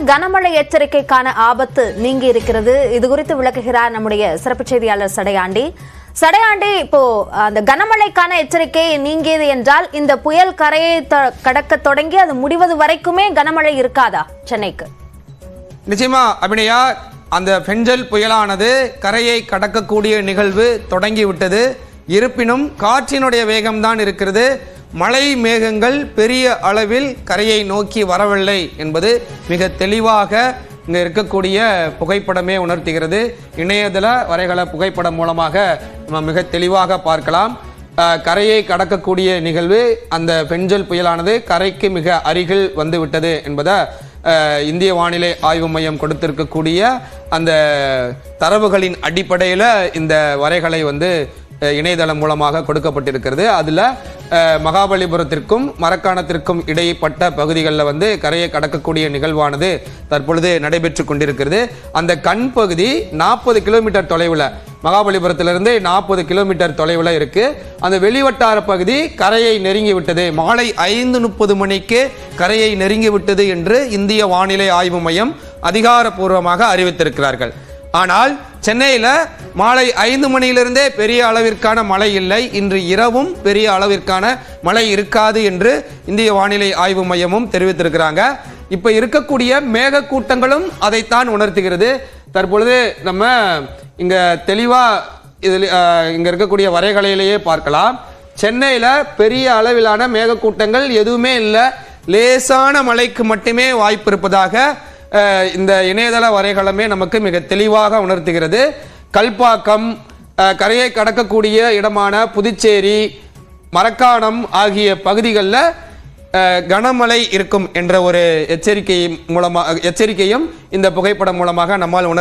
கனமழை எச்சரிக்கைக்கான ஆபத்து நீங்கி இருக்கிறது. இது குறித்து விளக்குகிறார் நம்முடைய சிறப்பு செய்தியாளர் சடையாண்டி. இப்போ அந்த கனமழைக்கான எச்சரிக்கை நீங்கியது என்றால் இந்த புயல் கரையை கடக்க தொடங்கி அது முடிவது வரைக்குமே கனமழை இருக்காதா சென்னைக்கு? நிச்சயமா அபிநயா, அந்த பெஞ்சல் புயலானது கரையை கடக்கக்கூடிய நிகழ்வு தொடங்கிவிட்டது. இருப்பினும் காற்றினுடைய வேகம்தான் இருக்கிறது. மழை மேகங்கள் பெரிய அளவில் கரையை நோக்கி வரவில்லை என்பது மிக தெளிவாக இங்கே இருக்கக்கூடிய புகைப்படமே உணர்த்துகிறது. இணையதள வரைகல புகைப்படம் மூலமாக நம்ம மிக தெளிவாக பார்க்கலாம். கரையை கடக்கக்கூடிய நிகழ்வு, அந்த பெஞ்சல் புயலானது கரைக்கு மிக அருகில் வந்துவிட்டது என்பதை இந்திய வானிலை ஆய்வு மையம் கொடுத்திருக்கக்கூடிய அந்த தரவுகளின் அடிப்படையில் இந்த வரைகலை இணையதளம் மூலமாக கொடுக்கப்பட்டிருக்கிறது. அதில் மகாபலிபுரத்திற்கும் மரக்காணத்திற்கும் இடைப்பட்ட பகுதிகளில் கரையை கடக்கக்கூடிய நிகழ்வானது தற்பொழுது நடைபெற்று கொண்டிருக்கிறது. அந்த கண் பகுதி 40 கிலோமீட்டர் தொலைவில், மகாபலிபுரத்திலிருந்து 40 கிலோமீட்டர் தொலைவில் இருக்கு. அந்த வெளிவட்டார பகுதி கரையை நெருங்கி விட்டது. மாலை 5:30 மணிக்கு கரையை நெருங்கி விட்டது என்று இந்திய வானிலை ஆய்வு மையம் அதிகாரப்பூர்வமாக அறிவித்திருக்கிறார்கள். ஆனால் சென்னையில் மாலை 5 மணியிலிருந்தே பெரிய அளவிற்கான மழை இல்லை. இன்று இரவும் பெரிய அளவிற்கான மழை இருக்காது என்று இந்திய வானிலை ஆய்வு மையமும் தெரிவித்திருக்கிறாங்க. இப்ப இருக்கக்கூடிய மேக கூட்டங்களும் அதைத்தான் உணர்த்துகிறது. தற்பொழுது நம்ம இங்க தெளிவா இதில் இங்க இருக்கக்கூடிய வரைகலையிலேயே பார்க்கலாம். சென்னையில பெரிய அளவிலான மேக கூட்டங்கள் எதுவுமே இல்லை. லேசான மழைக்கு மட்டுமே வாய்ப்பு இருப்பதாக இந்த இணையதள வரைகலமே நமக்கு மிக தெளிவாக உணர்த்துகிறது. கல்பாக்கம், கரையை கடக்கக்கூடிய இடமான புதுச்சேரி, மரக்காணம் ஆகிய பகுதிகளில் கனமழை இருக்கும் என்ற ஒரு எச்சரிக்கையும் இந்த புகைப்படம் மூலமாக நம்மால்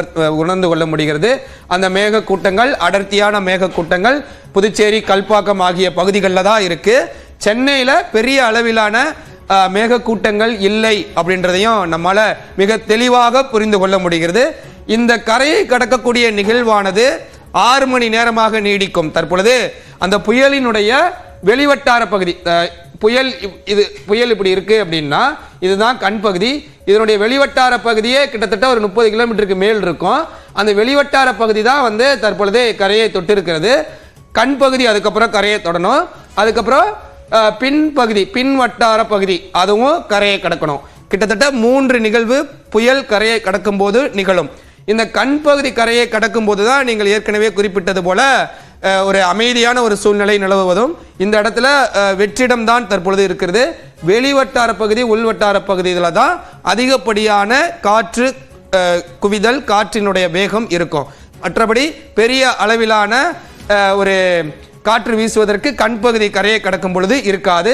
உணர்ந்து கொள்ள முடிகிறது. அந்த மேக கூட்டங்கள், அடர்த்தியான மேக கூட்டங்கள் புதுச்சேரி, கல்பாக்கம் ஆகிய பகுதிகளில் தான் இருக்கு. சென்னையில் பெரிய அளவிலான மேக கூட்டங்கள் இல்லை அப்படின்றதையும் நம்மால மிக தெளிவாக புரிந்து கொள்ள முடிகிறது. இந்த கரையை கடக்கக்கூடிய நிகழ்வானது 6 மணி நேரமாக நீடிக்கும். தற்பொழுது அந்த புயலினுடைய வெளிவட்டார பகுதி, புயல் இப்படி இருக்கு அப்படின்னா இதுதான் கண் பகுதி. இதனுடைய வெளிவட்டார பகுதியே கிட்டத்தட்ட ஒரு 30 கிலோமீட்டருக்கு மேல் இருக்கும். அந்த வெளிவட்டார பகுதி தான் தற்பொழுது கரையை தொட்டு இருக்கிறது. கண் பகுதி அதுக்கப்புறம் கரையை தொடணும். அதுக்கப்புறம் பின்பகுதி, பின் வட்டார பகுதி, அதுவும் கரையை கடக்கணும். கிட்டத்தட்ட 3 நிகழ்வு புயல் கரையை கடக்கும் போது நிகழும். இந்த கண் பகுதி கரையை கடக்கும் போதுதான் நீங்கள் ஏற்கனவே குறிப்பிட்டது போல ஒரு அமைதியான ஒரு சூழ்நிலை நிலவுவதும் இந்த இடத்துல வெற்றிடம் தான் தற்பொழுது இருக்கிறது. வெளிவட்டார பகுதி, உள்வட்டார பகுதியில் தான் அதிகப்படியான காற்று குவிதல், காற்றினுடைய வேகம் இருக்கும். மற்றபடி பெரிய அளவிலான ஒரு காற்று வீசுவதற்கு கண் பகுதி கரையை கடக்கும் பொழுது இருக்காது.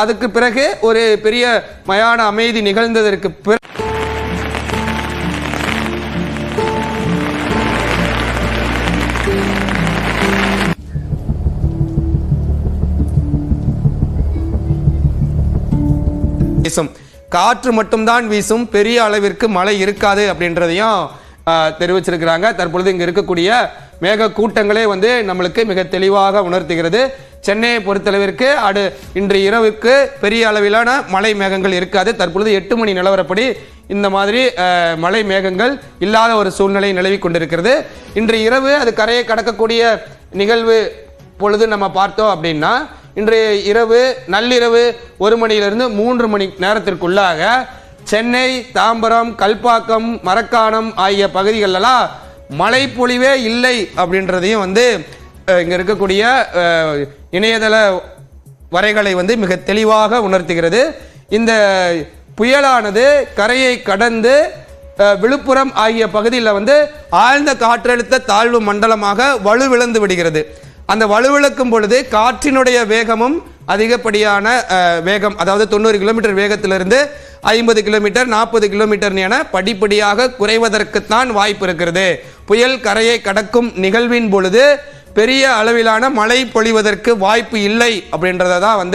அதுக்கு பிறகு ஒரு பெரிய மயான அமைதி நிகழ்ந்ததற்கு பிறகு காற்று மட்டும்தான் வீசும், பெரிய அளவிற்கு மழை இருக்காது அப்படின்றதையும் தெரிவிச்சிருக்கிறாங்க. தற்பொழுது இங்க இருக்கக்கூடிய மேக கூட்டங்களே நம்மளுக்கு மிக தெளிவாக உணர்த்துகிறது. சென்னையை பொறுத்தளவிற்கு இன்று இரவுக்கு பெரிய அளவிலான மழை மேகங்கள் இருக்காது. தற்பொழுது 8 மணி நிலவரப்படி இந்த மாதிரி மழை மேகங்கள் இல்லாத ஒரு சூழ்நிலை நிலவி கொண்டிருக்கிறது. இன்று இரவு அது கரையை கடக்கக்கூடிய நிகழ்வு பொழுது நம்ம பார்த்தோம் அப்படின்னா, இன்று இரவு நள்ளிரவு 1 மணியிலிருந்து 3 மணி நேரத்திற்குள்ளாக சென்னை, தாம்பரம், கல்பாக்கம், மரக்காணம் ஆகிய பகுதிகளெல்லாம் மழை பொழிவே இல்லை அப்படின்றதையும் இங்க இருக்கக்கூடிய இணையதள வரைகளை மிக தெளிவாக உணர்த்துகிறது. இந்த புயலானது கரையை கடந்து விழுப்புரம் ஆகிய பகுதியில் ஆழ்ந்த காற்றழுத்த தாழ்வு மண்டலமாக வலுவிழந்து விடுகிறது. அந்த வலுவிழக்கும் பொழுது காற்றினுடைய வேகமும் அதிகப்படியான வேகம், அதாவது 90 கிலோமீட்டர் வேகத்திலிருந்து 50 கிலோமீட்டர், 40 கிலோமீட்டர் என படிப்படியாக குறைவதற்குத்தான் வாய்ப்பு இருக்கிறது. புயல் கரையை கடக்கும் நிகழ்வின் பொழுது பெரிய அளவிலான மழை பொழிவதற்கு வாய்ப்பு இல்லை அப்படின்றத தான்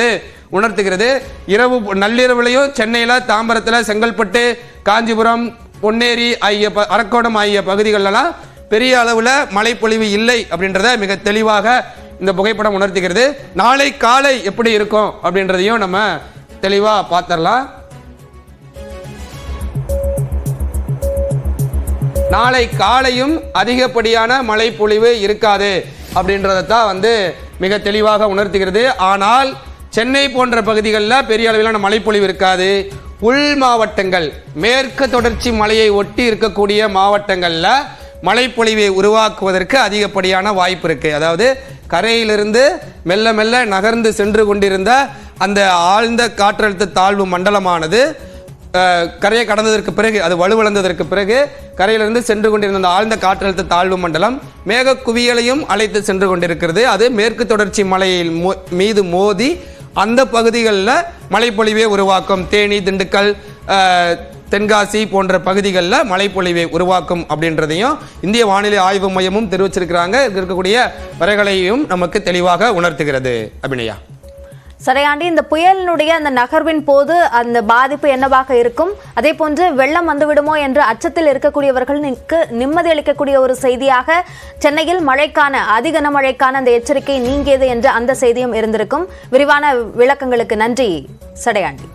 உணர்த்துகிறது. இரவு நள்ளிரவுலையும் சென்னையில், தாம்பரத்தில், செங்கல்பட்டு, காஞ்சிபுரம், பொன்னேரி ஆகிய அரக்கோணம் ஆகிய பகுதிகளெல்லாம் பெரிய அளவில் மழை பொழிவு இல்லை அப்படின்றத மிக தெளிவாக இந்த புகைப்படம் உணர்த்துகிறது. நாளை காலை எப்படி இருக்கும் அப்படின்றதையும் நம்ம தெளிவாக பார்த்துடலாம். நாளை காலையும் அதிகப்படியான மழை பொழிவு இருக்காது அப்படின்றதான் மிக தெளிவாக உணர்த்துகிறது. ஆனால் சென்னை போன்ற பகுதிகளில் பெரிய அளவிலான மழைப்பொழிவு இருக்காது. உள் மாவட்டங்கள், மேற்கு தொடர்ச்சி மலையை ஒட்டி இருக்கக்கூடிய மாவட்டங்களில் மழைப்பொழிவை உருவாக்குவதற்கு அதிகப்படியான வாய்ப்பு இருக்கு. அதாவது கரையிலிருந்து மெல்ல மெல்ல நகர்ந்து சென்று கொண்டிருந்த அந்த ஆழ்ந்த காற்றழுத்த தாழ்வு மண்டலமானது கரையை கடந்ததற்கு பிறகு, அது வலுவிழந்ததற்கு பிறகு கரையிலிருந்து சென்று கொண்டிருந்த அந்த ஆழ்ந்த காற்றழுத்த தாழ்வு மண்டலம் மேக குவியலையும் அழைத்து சென்று கொண்டிருக்கிறது. அது மேற்கு தொடர்ச்சி மலையில் மீது மோதி அந்த பகுதிகளில் மழைப்பொழிவை உருவாக்கும். தேனி, திண்டுக்கல், தென்காசி போன்ற பகுதிகளில் மழைப்பொழிவை உருவாக்கும் அப்படின்றதையும் இந்திய வானிலை ஆய்வு மையமும் தெரிவிச்சிருக்கிறாங்க. இருக்கக்கூடிய வரைகளையும் நமக்கு தெளிவாக உணர்த்துகிறது. அபிநயா, சடையாண்டி, இந்த புயலினுடைய அந்த நகர்வின் போது அந்த பாதிப்பு என்னவாக இருக்கும், அதே போன்று வெள்ளம் வந்துவிடுமோ என்ற அச்சத்தில் இருக்கக்கூடியவர்களுக்கு நிம்மதி அளிக்கக்கூடிய ஒரு செய்தியாக சென்னையில் மழைக்கான அதிகனமழைக்கான அந்த எச்சரிக்கை நீங்கியது என்ற அந்த செய்தியும் இருந்திருக்கும். விரிவான விளக்கங்களுக்கு நன்றி சடையாண்டி.